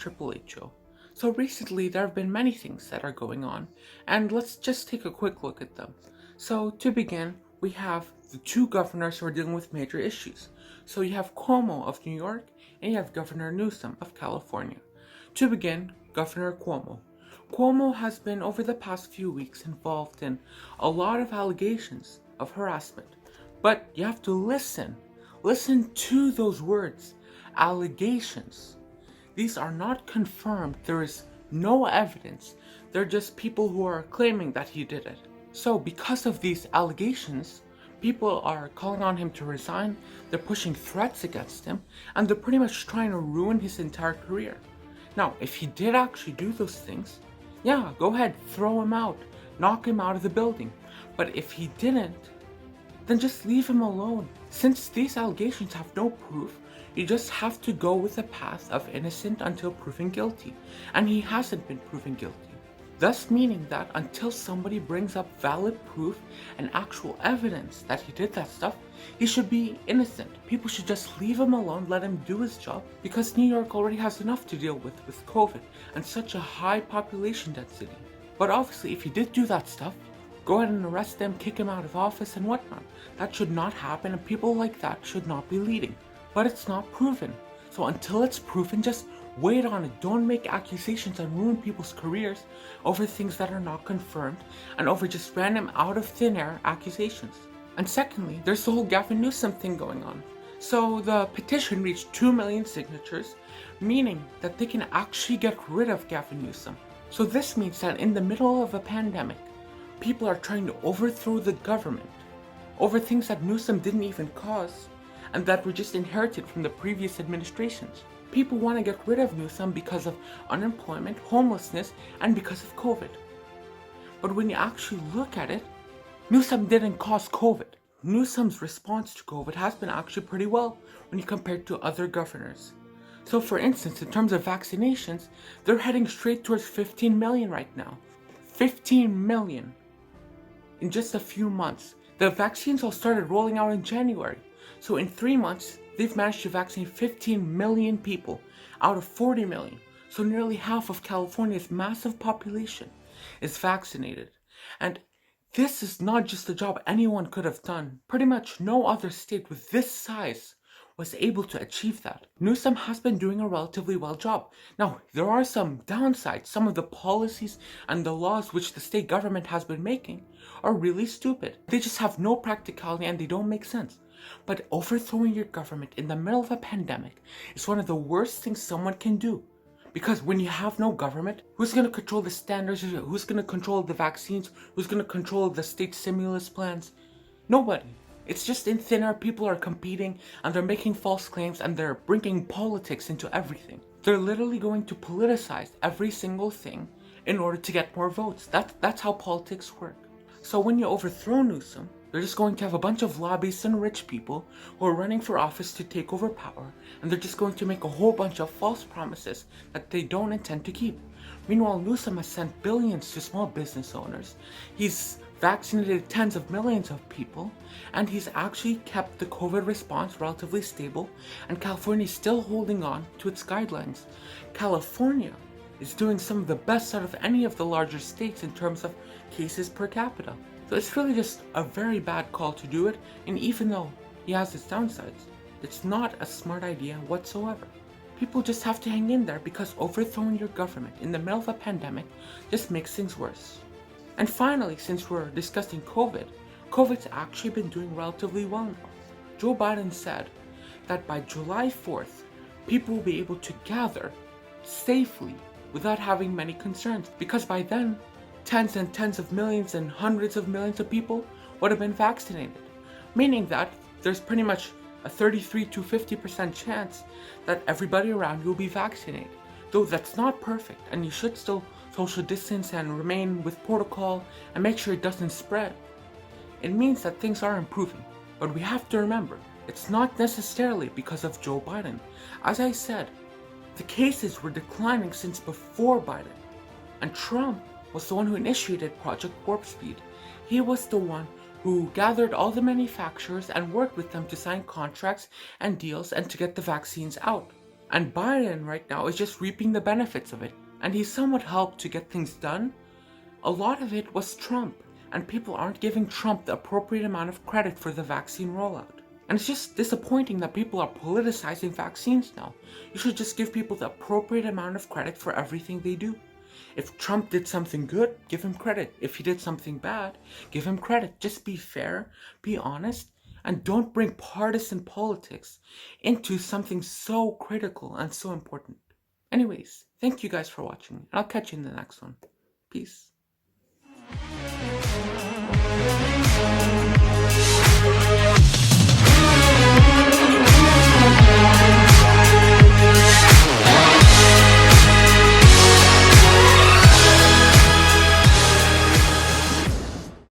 Triple H Show. So recently there have been many things that are going on, and let's just take a quick look at them. So to begin, we have the two governors who are dealing with major issues. So you have Cuomo of New York, and you have Governor Newsom of California. To begin, Governor Cuomo. Cuomo has been, over the past few weeks, involved in a lot of allegations of harassment. But you have to listen. Listen to those words. Allegations. These are not confirmed. There is no evidence. They're just people who are claiming that he did it. So because of these allegations, people are calling on him to resign, they're pushing threats against him, and they're pretty much trying to ruin his entire career. Now, if he did actually do those things, yeah, go ahead, throw him out, knock him out of the building. But if he didn't, then just leave him alone. Since these allegations have no proof, you just have to go with the path of innocent until proven guilty. And he hasn't been proven guilty. Thus meaning that until somebody brings up valid proof and actual evidence that he did that stuff, he should be innocent. People should just leave him alone, let him do his job, because New York already has enough to deal with COVID and such a high population density. But obviously if he did do that stuff, go ahead and arrest him, kick him out of office and whatnot. That should not happen, and people like that should not be leading. But it's not proven. So until it's proven, just wait on it. Don't make accusations and ruin people's careers over things that are not confirmed and over just random out of thin air accusations. And secondly, there's the whole Gavin Newsom thing going on. So the petition reached 2 million signatures, meaning that they can actually get rid of Gavin Newsom. So this means that in the middle of a pandemic, people are trying to overthrow the government over things that Newsom didn't even cause and that were just inherited from the previous administrations. People want to get rid of Newsom because of unemployment, homelessness, and because of COVID. But when you actually look at it, Newsom didn't cause COVID. Newsom's response to COVID has been actually pretty well when you compare it to other governors. So for instance, in terms of vaccinations, they're heading straight towards 15 million right now. 15 million in just a few months. The vaccines all started rolling out in January. So in 3 months, they've managed to vaccinate 15 million people out of 40 million. So nearly half of California's massive population is vaccinated. And this is not just a job anyone could have done. Pretty much no other state with this size was able to achieve that. Newsom has been doing a relatively well job. Now, there are some downsides. Some of the policies and the laws which the state government has been making are really stupid. They just have no practicality and they don't make sense. But overthrowing your government in the middle of a pandemic is one of the worst things someone can do. Because when you have no government, who's going to control the standards? Who's going to control the vaccines? Who's going to control the state stimulus plans? Nobody. It's just in thin air. People are competing and they're making false claims and they're bringing politics into everything. They're literally going to politicize every single thing in order to get more votes. That's how politics work. So when you overthrow Newsom, they're just going to have a bunch of lobbyists and rich people who are running for office to take over power, and they're just going to make a whole bunch of false promises that they don't intend to keep. Meanwhile, Newsom has sent billions to small business owners. He's vaccinated tens of millions of people, and he's actually kept the COVID response relatively stable, and California is still holding on to its guidelines. California is doing some of the best out of any of the larger states in terms of cases per capita. So it's really just a very bad call to do it, and even though he has its downsides, it's not a smart idea whatsoever. People just have to hang in there because overthrowing your government in the middle of a pandemic just makes things worse. And finally, since we're discussing COVID's actually been doing relatively well now. Joe Biden said that by July 4th, people will be able to gather safely without having many concerns, because by then, tens and tens of millions and hundreds of millions of people would have been vaccinated, meaning that there's pretty much a 33 to 50% chance that everybody around you will be vaccinated. Though that's not perfect, and you should still social distance and remain with protocol and make sure it doesn't spread. It means that things are improving, but we have to remember, it's not necessarily because of Joe Biden. As I said, the cases were declining since before Biden, and Trump was the one who initiated Project Warp Speed. He was the one who gathered all the manufacturers and worked with them to sign contracts and deals and to get the vaccines out. And Biden right now is just reaping the benefits of it, and he's somewhat helped to get things done. A lot of it was Trump, and people aren't giving Trump the appropriate amount of credit for the vaccine rollout. And it's just disappointing that people are politicizing vaccines now. You should just give people the appropriate amount of credit for everything they do. If Trump did something good, give him credit. If he did something bad, give him credit. Just be fair, be honest, and don't bring partisan politics into something so critical and so important. Anyways, thank you guys for watching, and I'll catch you in the next one. Peace.